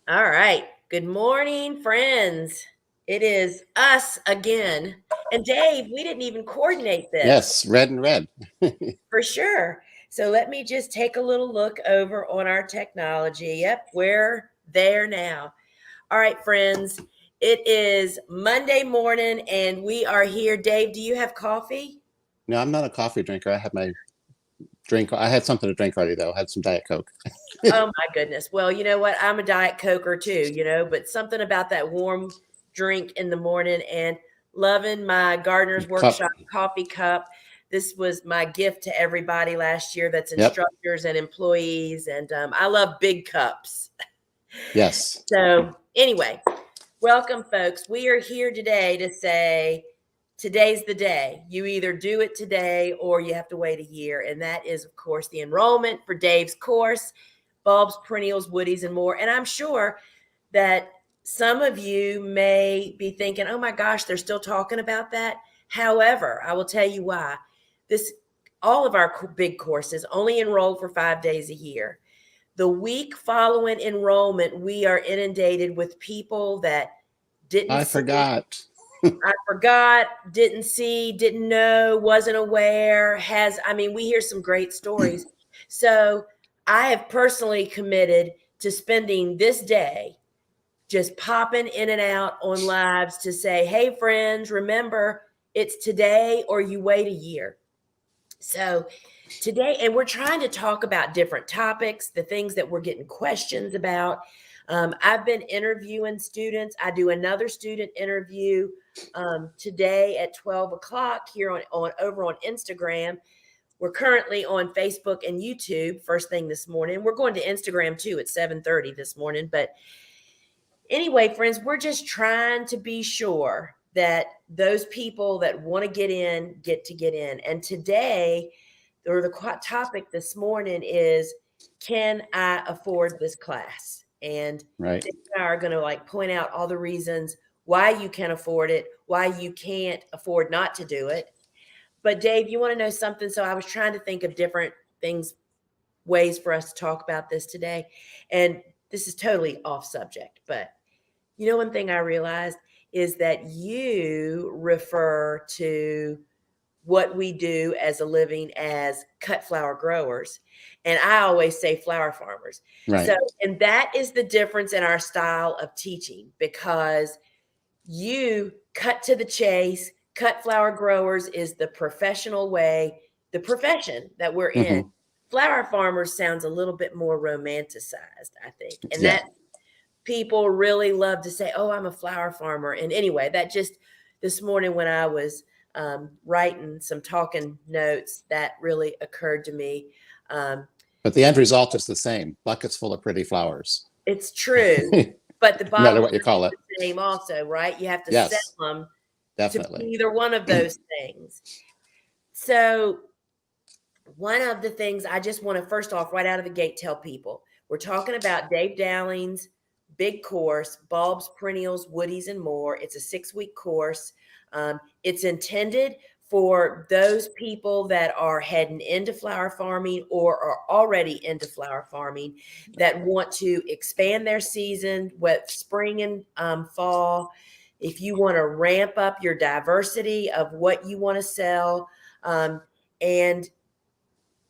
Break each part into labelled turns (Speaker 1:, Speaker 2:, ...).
Speaker 1: All right. Good morning, friends. It is us again. And Dave, we didn't even coordinate this
Speaker 2: Yes, red and red.
Speaker 1: for sure. So let me just take a little look over on our technology. Yep, we're there now. All right, friends. It is Monday morning and we are here. Dave, do you have coffee?
Speaker 2: No, I'm not a coffee drinker. I had my drink. I had something to drink already, though. I had some Diet Coke.
Speaker 1: Oh my goodness. Well, you know what? I'm a Diet Coker too, but something about that warm drink in the morning and loving my Gardener's
Speaker 2: Cup.
Speaker 1: Workshop coffee cup. This was my gift to everybody last year that's
Speaker 2: Yep.
Speaker 1: instructors and employees. And I love big cups.
Speaker 2: Yes.
Speaker 1: So, anyway, welcome, folks. We are here today to say today's the day. You either do it today or you have to wait a year. And that is, of course, the enrollment for Dave's course, Bulbs, Perennials, Woodies, and More. And I'm sure that some of you may be thinking, oh my gosh, they're still talking about that. However, I will tell you why. All of our big courses only enroll for 5 days a year. The week following enrollment, we are inundated with people that didn't
Speaker 2: I
Speaker 1: see,
Speaker 2: forgot.
Speaker 1: I forgot, didn't see, didn't know, wasn't aware, we hear some great stories. So I have personally committed to spending this day just popping in and out on lives to say, hey, friends, remember it's today or you wait a year. So today, and we're trying to talk about different topics, the things that we're getting questions about. I've been interviewing students. I do another student interview today at 12 o'clock here on over on Instagram. We're currently on Facebook and YouTube first thing this morning. We're going to Instagram too at 7:30 this morning. But anyway, friends, we're just trying to be sure that those people that want to get in. And today, or the topic this morning is, can I afford this class? And
Speaker 2: Right.
Speaker 1: Dave and I are going to point out all the reasons why you can afford it, why you can't afford not to do it. But Dave, you want to know something? So I was trying to think of different things, ways for us to talk about this today. And this is totally off subject, but one thing I realized is that you refer to what we do as a living as cut flower growers. And I always say flower farmers.
Speaker 2: Right.
Speaker 1: So, and that is the difference in our style of teaching, because you cut to the chase. Cut flower growers is the professional way, the profession that we're in.
Speaker 2: Mm-hmm.
Speaker 1: Flower farmers sounds a little bit more romanticized, I think. And
Speaker 2: Yeah.
Speaker 1: that people really love to say, oh, I'm a flower farmer. And anyway, that just this morning when I was writing some talking notes, that really occurred to me.
Speaker 2: But the end result is the same. Buckets full of pretty flowers.
Speaker 1: It's true.
Speaker 2: No
Speaker 1: But the
Speaker 2: matter
Speaker 1: bottom
Speaker 2: what you call it.
Speaker 1: the same also, right? You have to sell
Speaker 2: Yes,
Speaker 1: them to be
Speaker 2: definitely.
Speaker 1: either one of those things. So one of the things I just want to first off, right out of the gate, tell people, we're talking about Dave Dowling's big course, Bulbs, Perennials, Woodies, and More. It's a 6-week course. It's intended for those people that are heading into flower farming or are already into flower farming that want to expand their season with spring and fall. If you want to ramp up your diversity of what you want to sell, and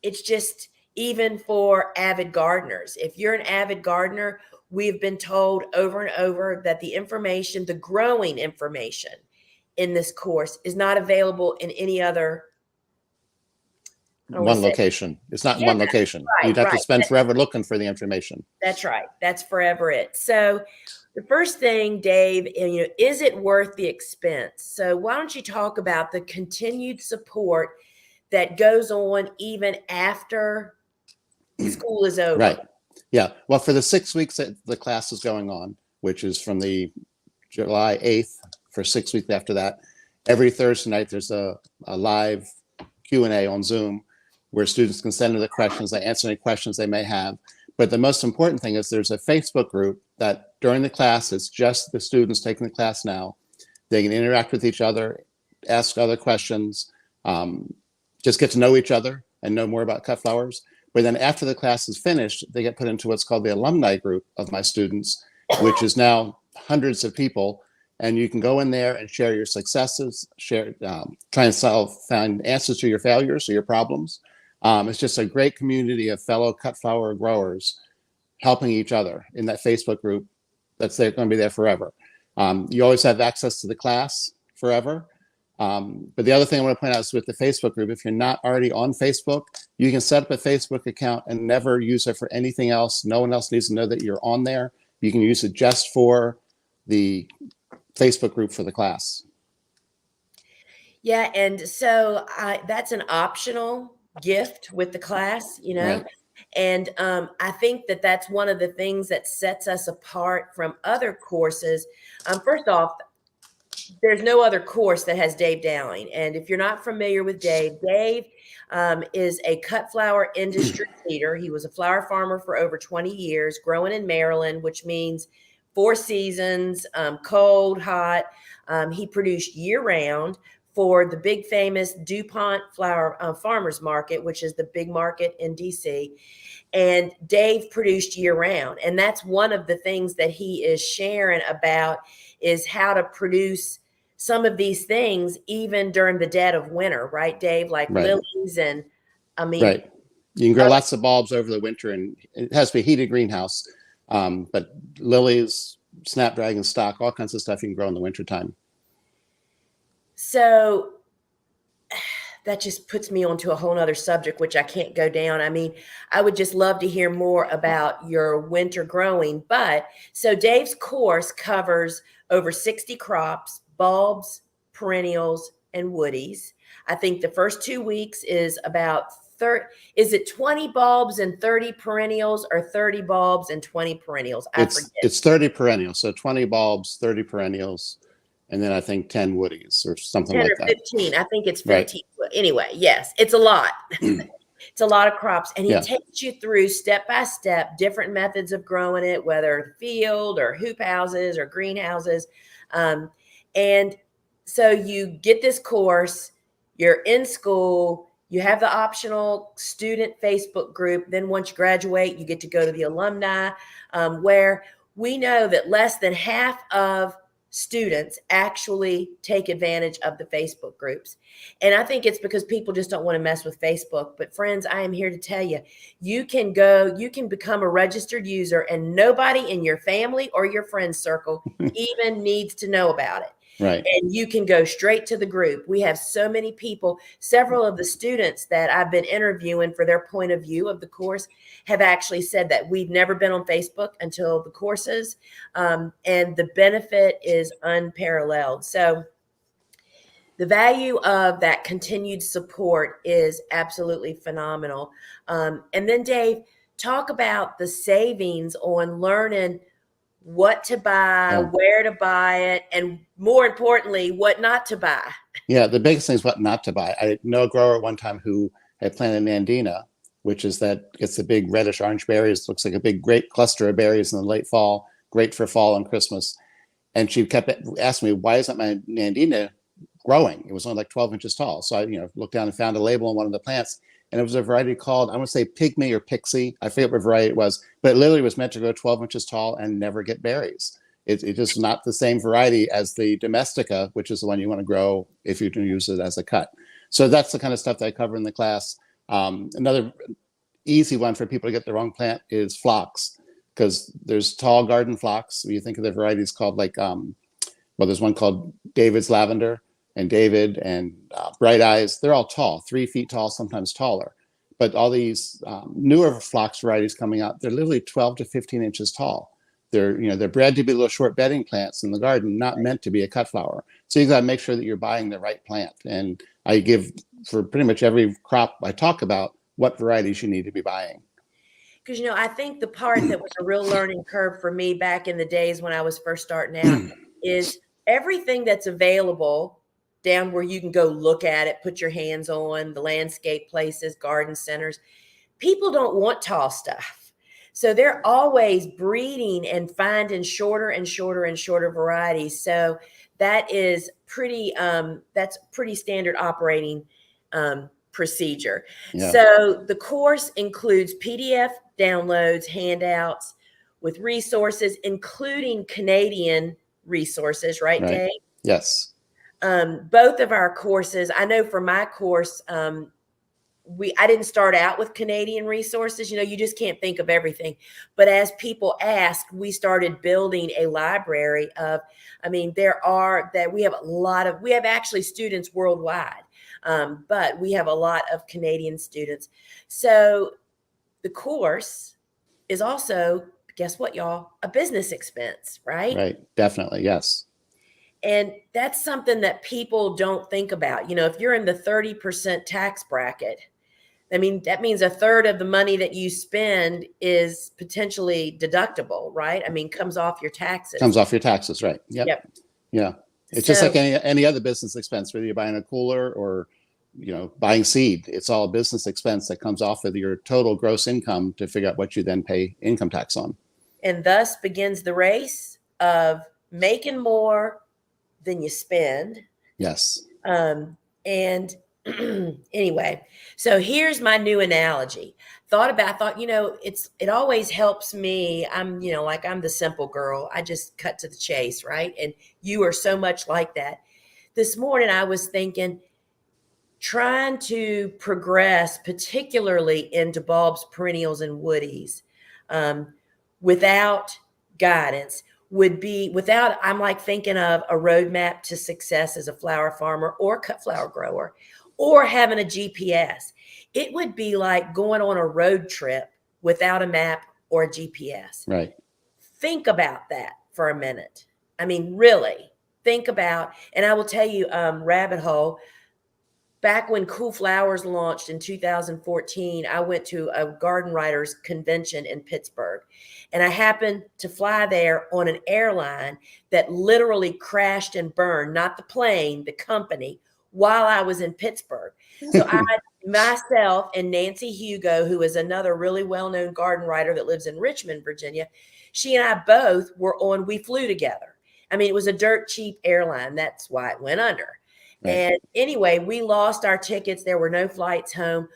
Speaker 1: it's just even for avid gardeners. If you're an avid gardener, we've been told over and over that the information, the growing information in this course is not available in any other.
Speaker 2: One location. It's not in
Speaker 1: Yeah,
Speaker 2: one location. You'd have to
Speaker 1: right.
Speaker 2: spend forever looking for the information.
Speaker 1: That's right. That's forever it. So the first thing, Dave, is it worth the expense? So why don't you talk about the continued support that goes on even after school is over?
Speaker 2: Right. Yeah. Well, for the 6 weeks that the class is going on, which is from the July 8th for 6 weeks after that, every Thursday night there's a live Q&A on Zoom where students can send in their questions. They answer any questions they may have. But the most important thing is there's a Facebook group that during the class, it's just the students taking the class now. They can interact with each other, ask other questions, just get to know each other and know more about cut flowers. But then after the class is finished, they get put into what's called the alumni group of my students. which is now hundreds of people. And you can go in there and share your successes, try and find answers to your failures or your problems. It's just a great community of fellow cut flower growers helping each other in that Facebook group that's going to be there forever. You always have access to the class forever. But the other thing I want to point out is with the Facebook group, if you're not already on Facebook, you can set up a Facebook account and never use it for anything else. No one else needs to know that you're on there. You can use it just for the Facebook group for the class.
Speaker 1: Yeah, and so that's an optional gift with the class,
Speaker 2: Right.
Speaker 1: And I think that that's one of the things that sets us apart from other courses. First off, there's no other course that has Dave Dowling. And if you're not familiar with Dave, Dave is a cut flower industry leader. He was a flower farmer for over 20 years, growing in Maryland, which means 4 seasons, cold, hot. He produced year round for the big famous DuPont Flower Farmers Market, which is the big market in DC. And Dave produced year round. And that's one of the things that he is sharing about is how to produce some of these things even during the dead of winter, right, Dave? Like
Speaker 2: Right.
Speaker 1: lilies and
Speaker 2: right. You can grow lots of bulbs over the winter, and it has to be a heated greenhouse. But lilies, snapdragon stock, all kinds of stuff you can grow in the wintertime.
Speaker 1: So that just puts me onto a whole nother subject, which I can't go down. I would just love to hear more about your winter growing. But so Dave's course covers over 60 crops, bulbs, perennials, and woodies. I think the first 2 weeks is about 30. Is it 20 bulbs and 30 perennials, or 30 bulbs and 20 perennials? I forget.
Speaker 2: It's 30 perennials. So 20 bulbs, 30 perennials, and then I think 10 woodies or something
Speaker 1: 10
Speaker 2: like
Speaker 1: or
Speaker 2: that.
Speaker 1: 15. I think it's 15. Right. Anyway, yes, it's a lot. It's a lot of crops. And he takes you through step by step different methods of growing it, whether field or hoop houses or greenhouses. And so you get this course, you're in school, you have the optional student Facebook group. Then once you graduate, you get to go to the alumni, where we know that less than half of students actually take advantage of the Facebook groups. And I think it's because people just don't want to mess with Facebook. But friends, I am here to tell you, you can become a registered user and nobody in your family or your friends circle even needs to know about it.
Speaker 2: Right.
Speaker 1: And you can go straight to the group. We have so many people. Several of the students that I've been interviewing for their point of view of the course have actually said that we've never been on Facebook until the courses. And the benefit is unparalleled. So the value of that continued support is absolutely phenomenal. And then Dave, talk about the savings on learning what to buy, where to buy it, and more importantly, what not to buy.
Speaker 2: Yeah, the biggest thing is what not to buy. I know a grower one time who had planted Nandina, which is that gets the big reddish orange berries, looks like a big great cluster of berries in the late fall, great for fall and Christmas. And she kept asking me, why isn't my Nandina growing? It was only like 12 inches tall. So I looked down and found a label on one of the plants, and it was a variety called, I want to say pygmy or pixie. I forget what variety it was, but it literally was meant to grow 12 inches tall and never get berries. It's just not the same variety as the domestica, which is the one you want to grow if you can use it as a cut. So that's the kind of stuff that I cover in the class. Another easy one for people to get the wrong plant is phlox, because there's tall garden phlox. You think of the varieties called there's one called David's Lavender and David and Bright Eyes. They're all tall, 3 feet tall, sometimes taller. But all these newer phlox varieties coming out, they're literally 12 to 15 inches tall. They're bred to be little short bedding plants in the garden, not meant to be a cut flower. So you got to make sure that you're buying the right plant. And I give, for pretty much every crop I talk about, what varieties you need to be buying.
Speaker 1: Because, I think the part that was a real learning curve for me back in the days when I was first starting out is everything that's available down where you can go look at it, put your hands on the landscape places, garden centers. People don't want tall stuff. So they're always breeding and finding shorter and shorter and shorter varieties. So that is that's pretty standard operating procedure. Yeah. So the course includes PDF downloads, handouts, with resources, including Canadian resources, right,
Speaker 2: Right.
Speaker 1: Dave?
Speaker 2: Yes.
Speaker 1: Both of our courses, I know for my course, I didn't start out with Canadian resources. You know, you just can't think of everything. But as people asked, we started building a library of, I mean, we have actually students worldwide, but we have a lot of Canadian students. So the course is also, guess what, y'all? A business expense, right?
Speaker 2: Right. Definitely. Yes.
Speaker 1: And that's something that people don't think about. You know, if you're in the 30% tax bracket, I mean, that means a third of the money that you spend is potentially deductible, right? I mean, comes off your
Speaker 2: Comes
Speaker 1: taxes.
Speaker 2: off your taxes. Right. Yep.
Speaker 1: Yep.
Speaker 2: Yeah. It's just
Speaker 1: So,
Speaker 2: like any other business expense, whether you're buying a cooler or, buying seed. It's all a business expense that comes off of your total gross income to figure out what you then pay income tax on.
Speaker 1: and thus begins the race of making more than you spend.
Speaker 2: Yes.
Speaker 1: And anyway, so here's my new analogy. I thought, it always helps me. I'm the simple girl. I just cut to the chase, right? And you are so much like that. This morning I was thinking, trying to progress, particularly into bulbs, perennials, and woodies, um, without guidance I'm like thinking of a roadmap to success as a flower farmer or cut flower grower or having a GPS. It would be like going on a road trip without a map or a GPS.
Speaker 2: Right.
Speaker 1: Think about that for a minute. I mean, really think about, and I will tell you, rabbit hole, back when Cool Flowers launched in 2014, I went to a garden writers convention in Pittsburgh. And I happened to fly there on an airline that literally crashed and burned, not the plane, the company, while I was in Pittsburgh. So myself and Nancy Hugo, who is another really well-known garden writer that lives in Richmond, Virginia, she and I both we flew together. I mean, it was a dirt cheap airline. That's why it went under.
Speaker 2: Right.
Speaker 1: And anyway, we lost our tickets. There were no flights home.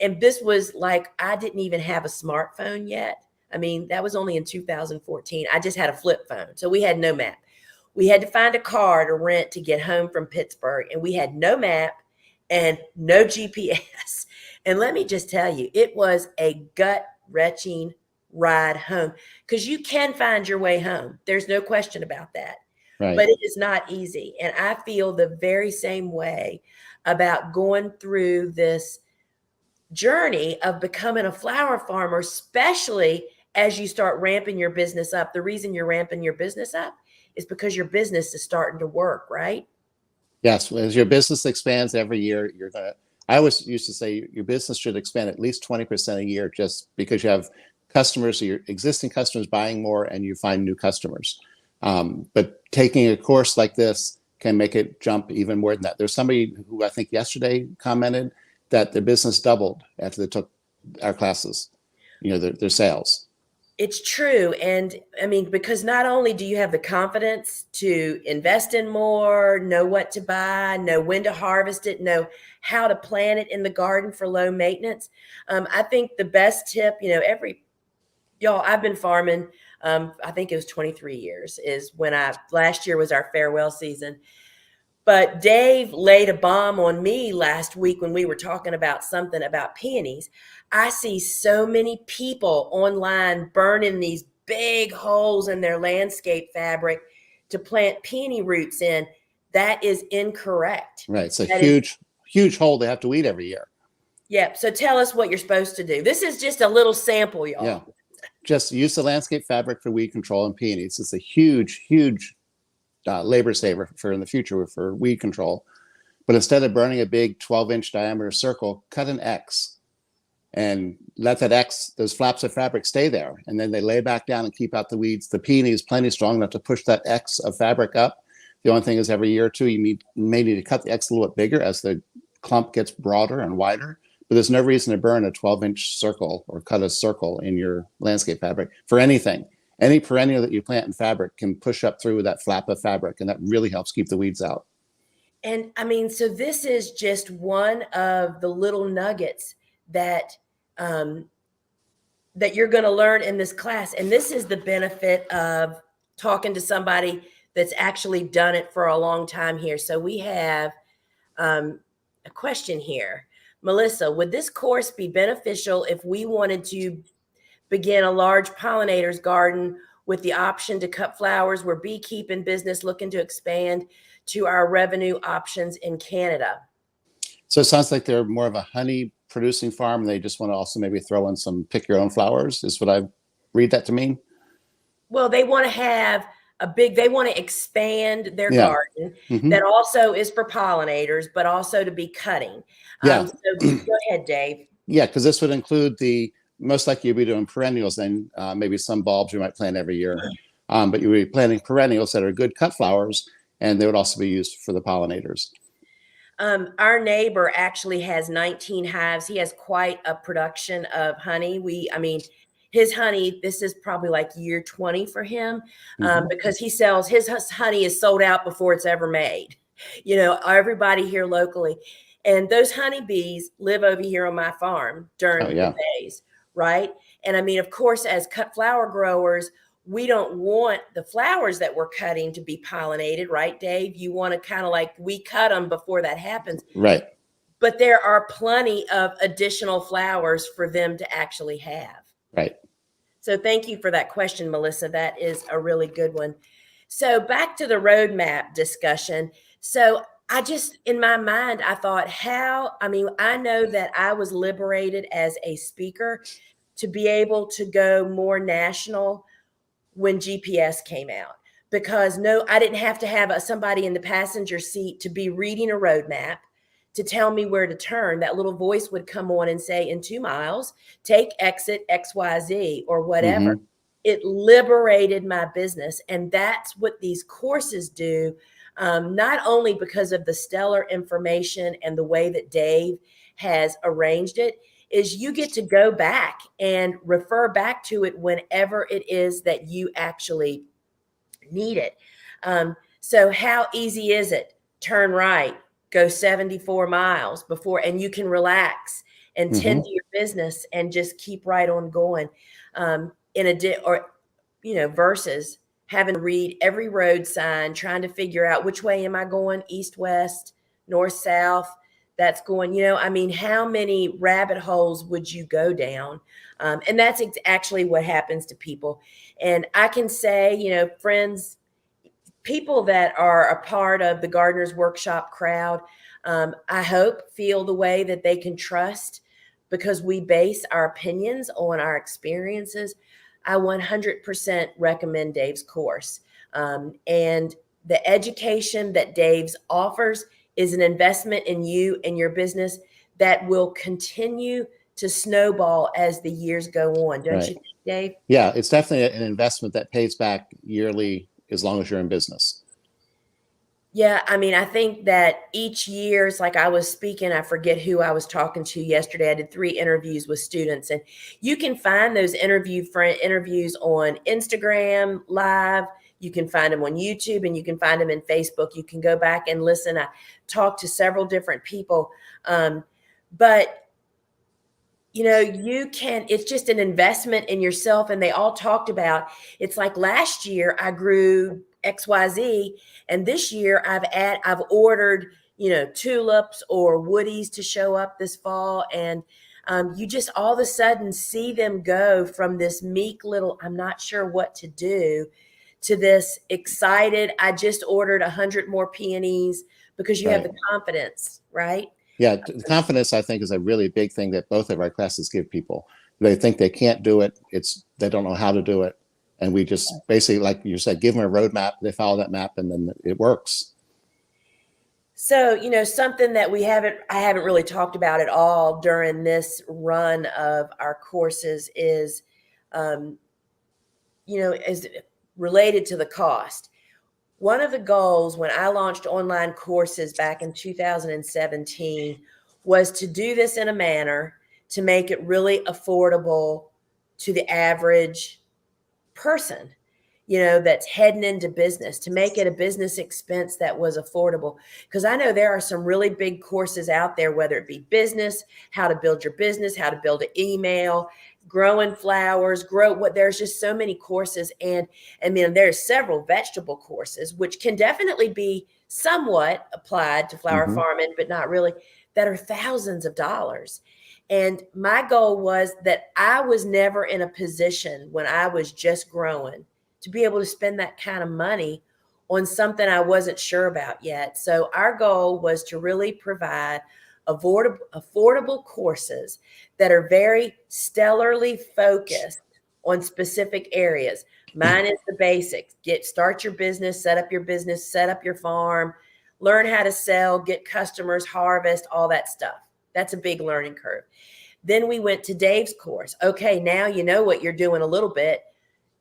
Speaker 1: And this was like, I didn't even have a smartphone yet. I mean, that was only in 2014. I just had a flip phone. So we had no map. We had to find a car to rent to get home from Pittsburgh. And we had no map and no GPS. And let me just tell you, it was a gut wrenching ride home because you can find your way home. There's no question about that.
Speaker 2: Right.
Speaker 1: But it is not easy. And I feel the very same way about going through this journey of becoming a flower farmer, especially as you start ramping your business up. The reason you're ramping your business up is because your business is starting to work, right?
Speaker 2: Yes. As your business expands every year, I always used to say your business should expand at least 20% a year just because you have customers, your existing customers buying more and you find new customers. But taking a course like this can make it jump even more than that. There's somebody who I think yesterday commented that their business doubled after they took our classes, their sales.
Speaker 1: It's true. And I mean, because not only do you have the confidence to invest in more, know what to buy, know when to harvest it, know how to plant it in the garden for low maintenance. I think the best tip, y'all, I've been farming. I think it was 23 years is when last year was our farewell season. But Dave laid a bomb on me last week when we were talking about something about peonies. I see so many people online burning these big holes in their landscape fabric to plant peony roots in. That is incorrect.
Speaker 2: Right. It's a
Speaker 1: That is,
Speaker 2: huge hole they have to weed every year.
Speaker 1: yeah. So tell us what you're supposed to do. This is just a little sample, y'all.
Speaker 2: Yeah. Just use the landscape fabric for weed control and peonies. It's a huge labor saver for in the future for weed control. But instead of burning a big 12-inch diameter circle, cut an X and let those flaps of fabric stay there. And then they lay back down and keep out the weeds. The peony is plenty strong enough to push that X of fabric up. The only thing is every year or two, you may need to cut the X a little bit bigger as the clump gets broader and wider. But there's no reason to burn a 12-inch circle or cut a circle in your landscape fabric for anything. Any perennial that you plant in fabric can push up through that flap of fabric, and that really helps keep the weeds out.
Speaker 1: And I mean, so this is just one of the little nuggets that that you're going to learn in this class. And this is the benefit of talking to somebody that's actually done it for a long time here. So we have a question here. Melissa, would this course be beneficial if we wanted to begin a large pollinators garden with the option to cut flowers? We're beekeeping business looking to expand to our revenue options in Canada.
Speaker 2: So it sounds like they're more of a honey producing farm. And they just want to also maybe throw in some pick your own flowers, is what I read that to mean.
Speaker 1: Well, they want to have they want to expand their
Speaker 2: Yeah.
Speaker 1: garden
Speaker 2: Mm-hmm.
Speaker 1: that also is for pollinators, but also to be cutting.
Speaker 2: Yeah.
Speaker 1: So go ahead, Dave.
Speaker 2: Yeah, because this would include most likely you'll be doing perennials, then maybe some bulbs you might plant every year. But you would be planting perennials that are good cut flowers, and they would also be used for the pollinators.
Speaker 1: Our neighbor actually has 19 hives. He has quite a production of honey. His honey, this is probably like year 20 for him, because he sells his honey is sold out before it's ever made. You know, everybody here locally. And those honeybees live over here on my farm during the days, right? And I mean, of course, as cut flower growers, we don't want the flowers that we're cutting to be pollinated, right, Dave? You want to kind of like, we cut them before that happens.
Speaker 2: Right.
Speaker 1: But there are plenty of additional flowers for them to actually have.
Speaker 2: Right.
Speaker 1: So thank you for that question, Melissa. That is a really good one. So back to the roadmap discussion. So in my mind, I thought I know that I was liberated as a speaker to be able to go more national when GPS came out, because I didn't have to have somebody in the passenger seat to be reading a roadmap to tell me where to turn. That little voice would come on and say, in 2 miles, take exit XYZ or whatever. Mm-hmm. It liberated my business. And that's what these courses do, not only because of the stellar information and the way that Dave has arranged it, is you get to go back and refer back to it whenever it is that you actually need it. So how easy is it? Turn right, go 74 miles before, and you can relax and tend to your business and just keep right on going. Versus having to read every road sign, trying to figure out which way am I going, east, west, north, south. That's going, how many rabbit holes would you go down? And that's actually what happens to people. And I can say, friends, people that are a part of the Gardener's Workshop crowd, I hope feel the way that they can trust, because we base our opinions on our experiences. I 100% recommend Dave's course. And the education that Dave's offers is an investment in you and your business that will continue to snowball as the years go on. Don't you think, Dave?
Speaker 2: Yeah, it's definitely an investment that pays back yearly as long as you're in business.
Speaker 1: Yeah, I think that each year, it's like I was speaking, I forget who I was talking to yesterday. I did 3 interviews with students, and you can find those interviews on Instagram Live. You can find them on YouTube, and you can find them in Facebook. You can go back and listen. I talked to several different people. But it's just an investment in yourself. And they all talked about, it's like last year I grew XYZ, and this year I've ordered, tulips or woodies to show up this fall. And you just all of a sudden see them go from this meek little, I'm not sure what to do, to this excited, I just ordered 100 more peonies, because you have the confidence, right?
Speaker 2: Yeah, the confidence, I think, is a really big thing that both of our classes give people. They think they can't do it. They don't know how to do it. And we just basically, like you said, give them a roadmap. They follow that map, and then it works.
Speaker 1: So, something that I haven't really talked about at all during this run of our courses is, is related to the cost. One of the goals when I launched online courses back in 2017 was to do this in a manner to make it really affordable to the average person, that's heading into business, to make it a business expense that was affordable. Because I know there are some really big courses out there, whether it be business, how to build your business, how to build an email, growing flowers, there's just so many courses. And then there's several vegetable courses, which can definitely be somewhat applied to flower
Speaker 2: Mhm.
Speaker 1: farming, but not really, that are thousands of dollars. And my goal was that I was never in a position when I was just growing to be able to spend that kind of money on something I wasn't sure about yet. So our goal was to really provide affordable courses that are very stellarly focused on specific areas. Mine is the basics. Start your business, set up your farm, learn how to sell, get customers, harvest, all that stuff. That's a big learning curve. Then we went to Dave's course. Okay, now you know what you're doing a little bit.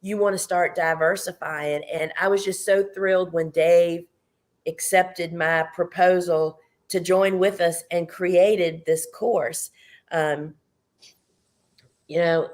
Speaker 1: You want to start diversifying. And I was just so thrilled when Dave accepted my proposal to join with us and created this course. Um, you know,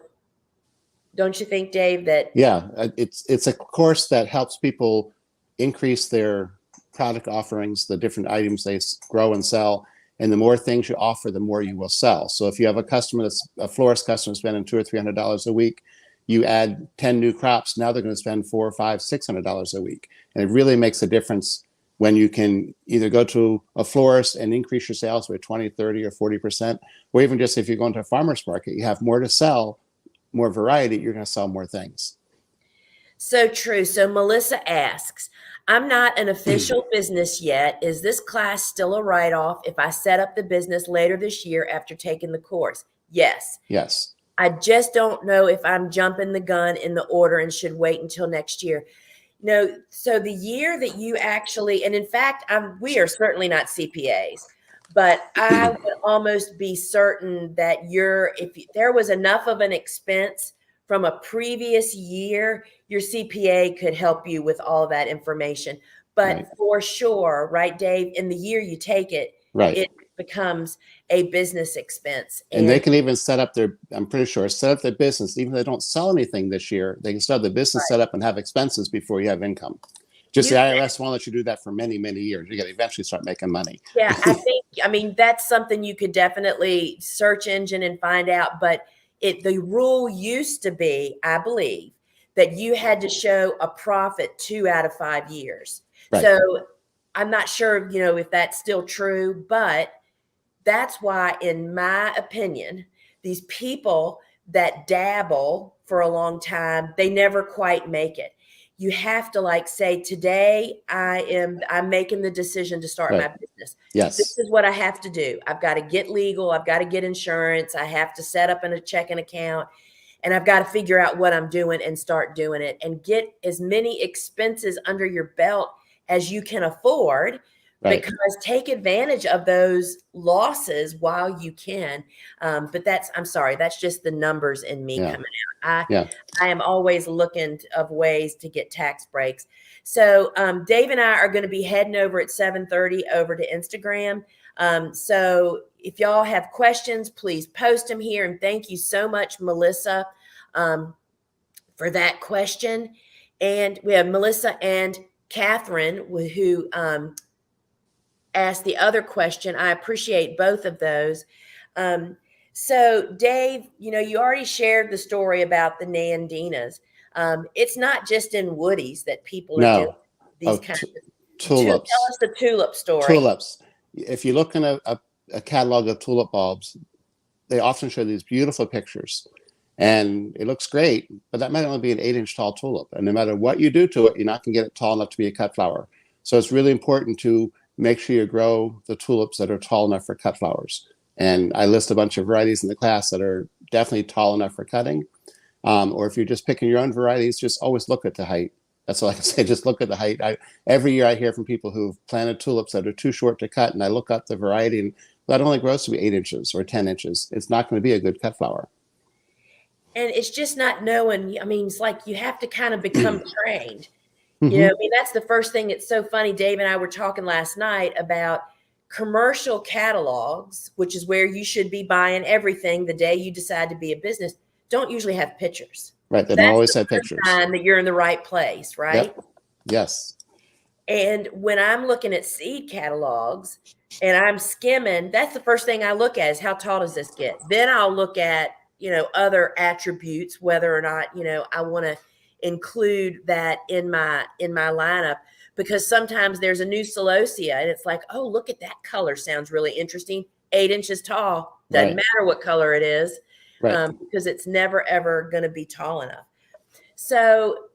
Speaker 1: don't you think, Dave, that
Speaker 2: Yeah, it's a course that helps people increase their product offerings, the different items they grow and sell. And the more things you offer, the more you will sell. So if you have a customer that's a florist customer spending $200 or $300 a week, you add 10 new crops, now they're going to spend $400 or $500, $600 a week. And it really makes a difference when you can either go to a florist and increase your sales by 20, 30, or 40%, or even just if you go into a farmer's market, you have more to sell, more variety, you're going to sell more things.
Speaker 1: so true? So Melissa asks, I'm not an official business yet. Is this class still a write-off if I set up the business later this year after taking the course? Yes.
Speaker 2: Yes.
Speaker 1: I just don't know if I'm jumping the gun in the order and should wait until next year. No, so the year that you actually, and in fact, we are certainly not CPAs, but I would almost be certain that if there was enough of an expense from a previous year, your CPA could help you with all that information. But
Speaker 2: Right.
Speaker 1: for sure, right, Dave, in the year you take it,
Speaker 2: Right.
Speaker 1: it becomes a business expense.
Speaker 2: And they can even set up I'm pretty sure, set up their business. Even if they don't sell anything this year, they can start the business set up and have expenses before you have income. Just the IRS won't let you do that for many, many years. You got to eventually start making money.
Speaker 1: Yeah, I mean, that's something you could definitely search engine and find out. But the rule used to be, I believe, that you had to show a profit 2 out of 5 years.
Speaker 2: Right.
Speaker 1: So I'm not sure, if that's still true, but that's why, in my opinion, these people that dabble for a long time, they never quite make it. You have to say, today I'm making the decision to start my business.
Speaker 2: Yes.
Speaker 1: This is what I have to do. I've got to get legal. I've got to get insurance. I have to set up a checking account, and I've got to figure out what I'm doing and start doing it and get as many expenses under your belt as you can afford. Right. Because take advantage of those losses while you can. But I'm sorry, that's just the numbers in me coming out. I am always looking of ways to get tax breaks. So Dave and I are going to be heading over at 7:30 over to Instagram. So if y'all have questions, please post them here. And thank you so much, Melissa, for that question. And we have Melissa and Catherine, who asked the other question. I appreciate both of those. So Dave, you already shared the story about the Nandinas. It's not just in Woodies that people are doing these kinds of
Speaker 2: tulips.
Speaker 1: Tell us the tulip story.
Speaker 2: Tulips. If you look in a catalog of tulip bulbs, they often show these beautiful pictures. And it looks great, but that might only be an 8-inch tall tulip. And no matter what you do to it, you're not going to get it tall enough to be a cut flower. So it's really important to make sure you grow the tulips that are tall enough for cut flowers. And I list a bunch of varieties in the class that are definitely tall enough for cutting. Or if you're just picking your own varieties, just always look at the height. That's all I can say. Just look at the height. Every year I hear from people who've planted tulips that are too short to cut, and I look up the variety, and that only grows to be 8 inches or 10 inches. It's not going to be a good cut flower.
Speaker 1: And it's just not knowing. I mean, it's like you have to kind of become trained. That's the first thing. It's so funny. Dave and I were talking last night about commercial catalogs, which is where you should be buying everything the day you decide to be a business, don't usually have pictures.
Speaker 2: Right. They don't always have pictures.
Speaker 1: Sign that you're in the right place, right?
Speaker 2: Yep. Yes.
Speaker 1: And when I'm looking at seed catalogs and I'm skimming, that's the first thing I look at is how tall does this get? Then I'll look at, other attributes, whether or not, I want to include that in my lineup, because sometimes there's a new celosia and it's like, oh, look at that color. Sounds really interesting. 8 inches tall. Doesn't
Speaker 2: Right.
Speaker 1: matter what color it is,
Speaker 2: Right.
Speaker 1: because it's never, ever going to be tall enough. So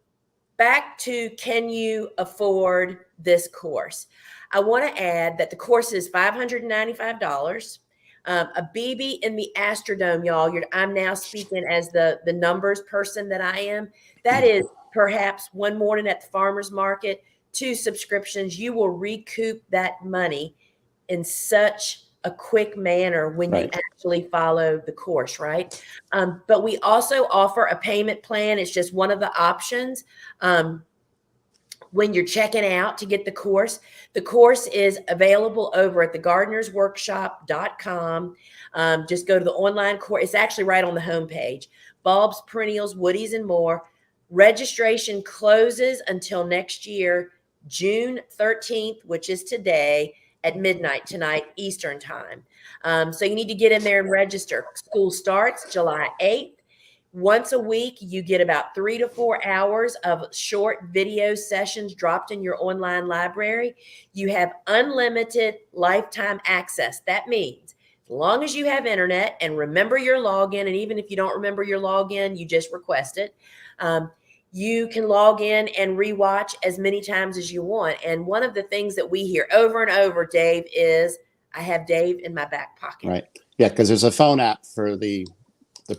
Speaker 1: back to, can you afford this course? I want to add that the course is $595. A BB in the Astrodome, y'all. I'm now speaking as the numbers person that I am. That is perhaps one morning at the farmer's market, 2 subscriptions. You will recoup that money in such a quick manner when you actually follow the course, right? But we also offer a payment plan. It's just one of the options. When you're checking out to get the course is available over at thegardenersworkshop.com. Just go to the online course. It's actually right on the homepage. Bulbs, Perennials, Woodies and More. Registration closes until next year, June 13th, which is today, at midnight tonight, Eastern time. So you need to get in there and register. School starts July 8th. Once a week, you get about 3 to 4 hours of short video sessions dropped in your online library. You have unlimited lifetime access. That means as long as you have internet and remember your login, and even if you don't remember your login, you just request it. You can log in and rewatch as many times as you want. And one of the things that we hear over and over, Dave, is I have Dave in my back pocket.
Speaker 2: Right. Yeah, because there's a phone app for the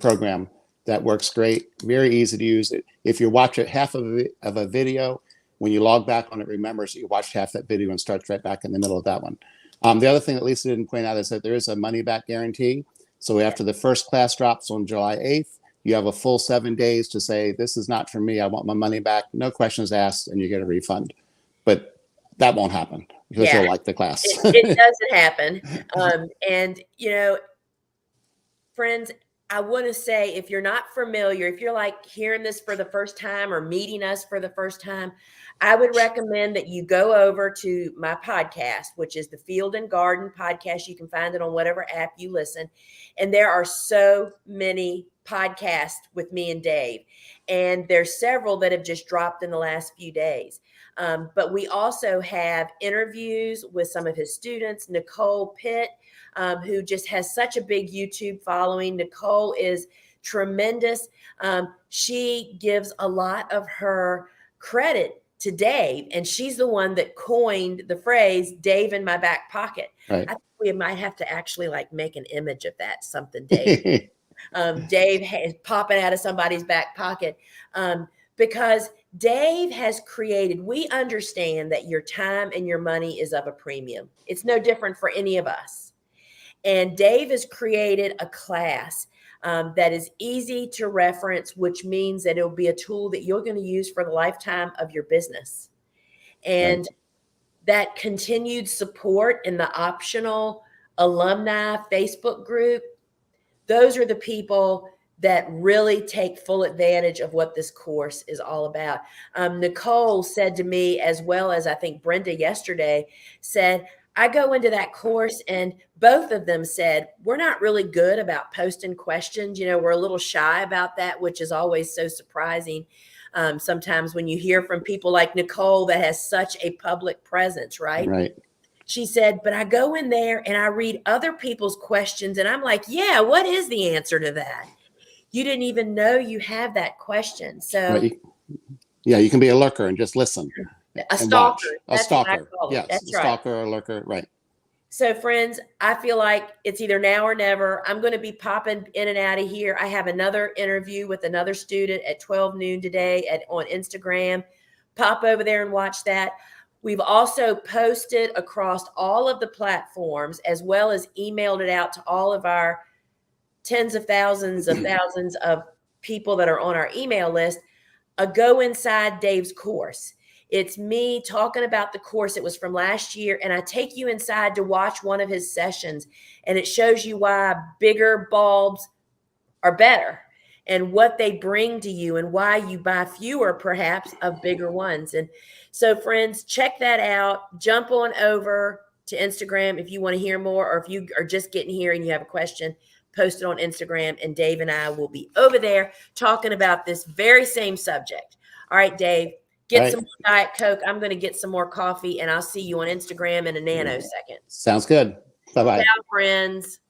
Speaker 2: program that works great. Very easy to use. If you watch it half of a video, when you log back on it, remembers that you watched half that video and starts right back in the middle of that one. The other thing that Lisa didn't point out is that there is a money back guarantee. So after the first class drops on July 8th, you have a full 7 days to say, this is not for me. I want my money back. No questions asked, and you get a refund. But that won't happen because you'll like the class.
Speaker 1: It doesn't happen. And, friends, I want to say, if you're not familiar, if you're like hearing this for the first time or meeting us for the first time, I would recommend that you go over to my podcast, which is the Field and Garden podcast. You can find it on whatever app you listen. And there are so many podcasts with me and Dave. And there's several that have just dropped in the last few days. But we also have interviews with some of his students. Nicole Pitt, who just has such a big YouTube following. Nicole is tremendous. She gives a lot of her credit to Dave, and she's the one that coined the phrase "Dave in my back pocket."
Speaker 2: Right.
Speaker 1: I think we might have to actually make an image of that, something Dave. Dave is popping out of somebody's back pocket, because Dave has created, we understand that your time and your money is of a premium. It's no different for any of us. And Dave has created a class that is easy to reference, which means that it'll be a tool that you're going to use for the lifetime of your business. And that continued support in the optional alumni Facebook group, those are the people that really take full advantage of what this course is all about. Nicole said to me, as well as I think Brenda yesterday, said, I go into that course, and both of them said, we're not really good about posting questions. We're a little shy about that, which is always so surprising. Sometimes when you hear from people like Nicole that has such a public presence, right?
Speaker 2: Right.
Speaker 1: She said, but I go in there and I read other people's questions, and I'm like, yeah, what is the answer to that? You didn't even know you have that question. So
Speaker 2: right. You can be a lurker and just listen.
Speaker 1: A stalker.
Speaker 2: A stalker.
Speaker 1: Yes,
Speaker 2: that's right. Stalker or lurker. Right.
Speaker 1: So friends, I feel like it's either now or never. I'm going to be popping in and out of here. I have another interview with another student at 12 noon today on Instagram. Pop over there and watch that. We've also posted across all of the platforms, as well as emailed it out to all of our tens of thousands of people that are on our email list, a Go Inside Dave's course. It's me talking about the course. It was from last year, and I take you inside to watch one of his sessions, and it shows you why bigger bulbs are better and what they bring to you and why you buy fewer, perhaps, of bigger ones. And so, friends, check that out. Jump on over to Instagram if you want to hear more, or if you are just getting here and you have a question, post it on Instagram, and Dave and I will be over there talking about this very same subject. All right, Dave, get
Speaker 2: right.
Speaker 1: some Diet Coke. I'm going to get some more coffee, and I'll see you on Instagram in a nanosecond.
Speaker 2: Sounds good. Bye-bye.
Speaker 1: Ciao, friends.